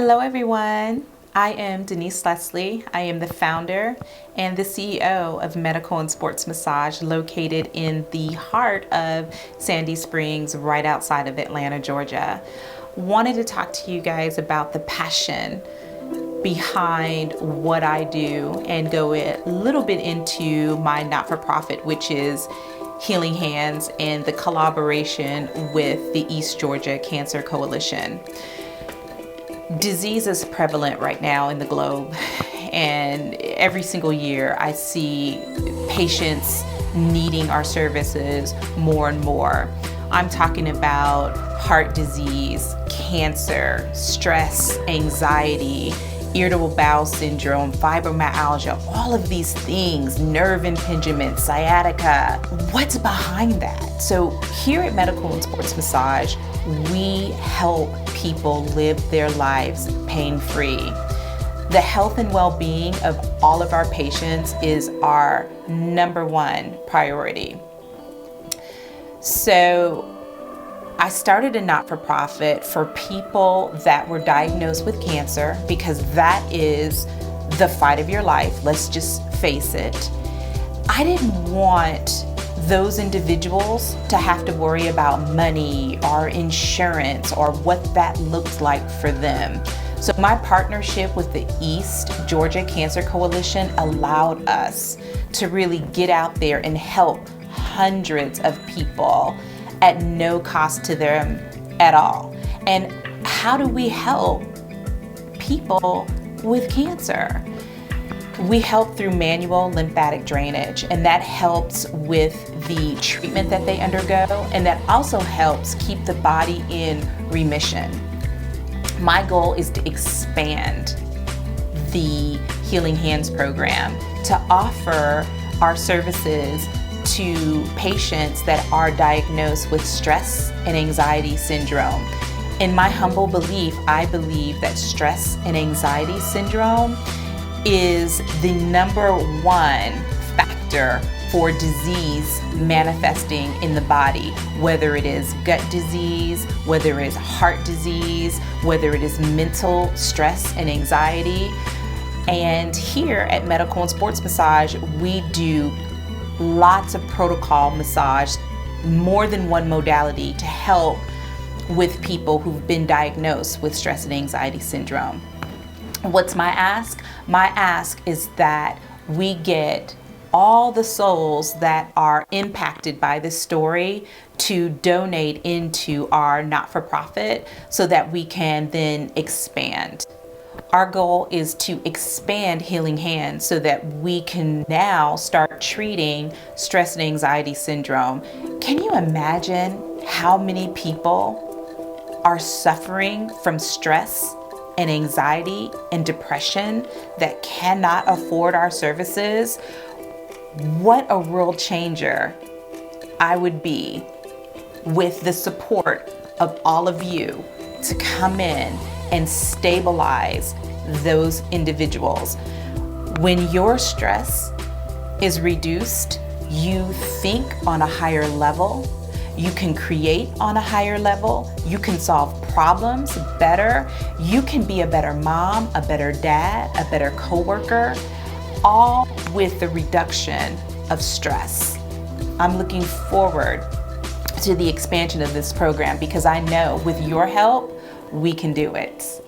Hello everyone, I am Denise Leslie. I am the founder and the CEO of Medical and Sports Massage located in the heart of Sandy Springs, right outside of Atlanta, Georgia. Wanted to talk to you guys about the passion behind what I do and go a little bit into my not-for-profit, which is Healing Hands and the collaboration with the East Georgia Cancer Coalition. Disease is prevalent right now in the globe, and every single year I see patients needing our services more and more. I'm talking about heart disease, cancer, stress, anxiety, irritable bowel syndrome, fibromyalgia, all of these things, nerve impingement, sciatica. What's behind that? So here at Medical and Sports Massage, we help people live their lives pain-free. The health and well-being of all of our patients is our number one priority. So I started a not-for-profit for people that were diagnosed with cancer because that is the fight of your life. Let's just face it. I didn't want those individuals to have to worry about money or insurance or what that looked like for them. So my partnership with the East Georgia Cancer Coalition allowed us to really get out there and help hundreds of people at no cost to them at all. And how do we help people with cancer? We help through manual lymphatic drainage, and that helps with the treatment that they undergo, and that also helps keep the body in remission. My goal is to expand the Healing Hands program to offer our services to patients that are diagnosed with stress and anxiety syndrome. In my humble belief, I believe that stress and anxiety syndrome is the number one factor for disease manifesting in the body, whether it is gut disease, whether it is heart disease, whether it is mental stress and anxiety. And here at Medical and Sports Massage, we do lots of protocol massage, more than one modality to help with people who've been diagnosed with stress and anxiety syndrome. What's my ask? My ask is that we get all the souls that are impacted by this story to donate into our not-for-profit so that we can then expand. Our goal is to expand Healing Hands so that we can now start treating stress and anxiety syndrome. Can you imagine how many people are suffering from stress and anxiety and depression that cannot afford our services? What a world changer I would be with the support of all of you to come in and stabilize those individuals. When your stress is reduced, you think on a higher level, you can create on a higher level, you can solve problems better, you can be a better mom, a better dad, a better coworker, all with the reduction of stress. I'm looking forward to the expansion of this program because I know with your help, we can do it.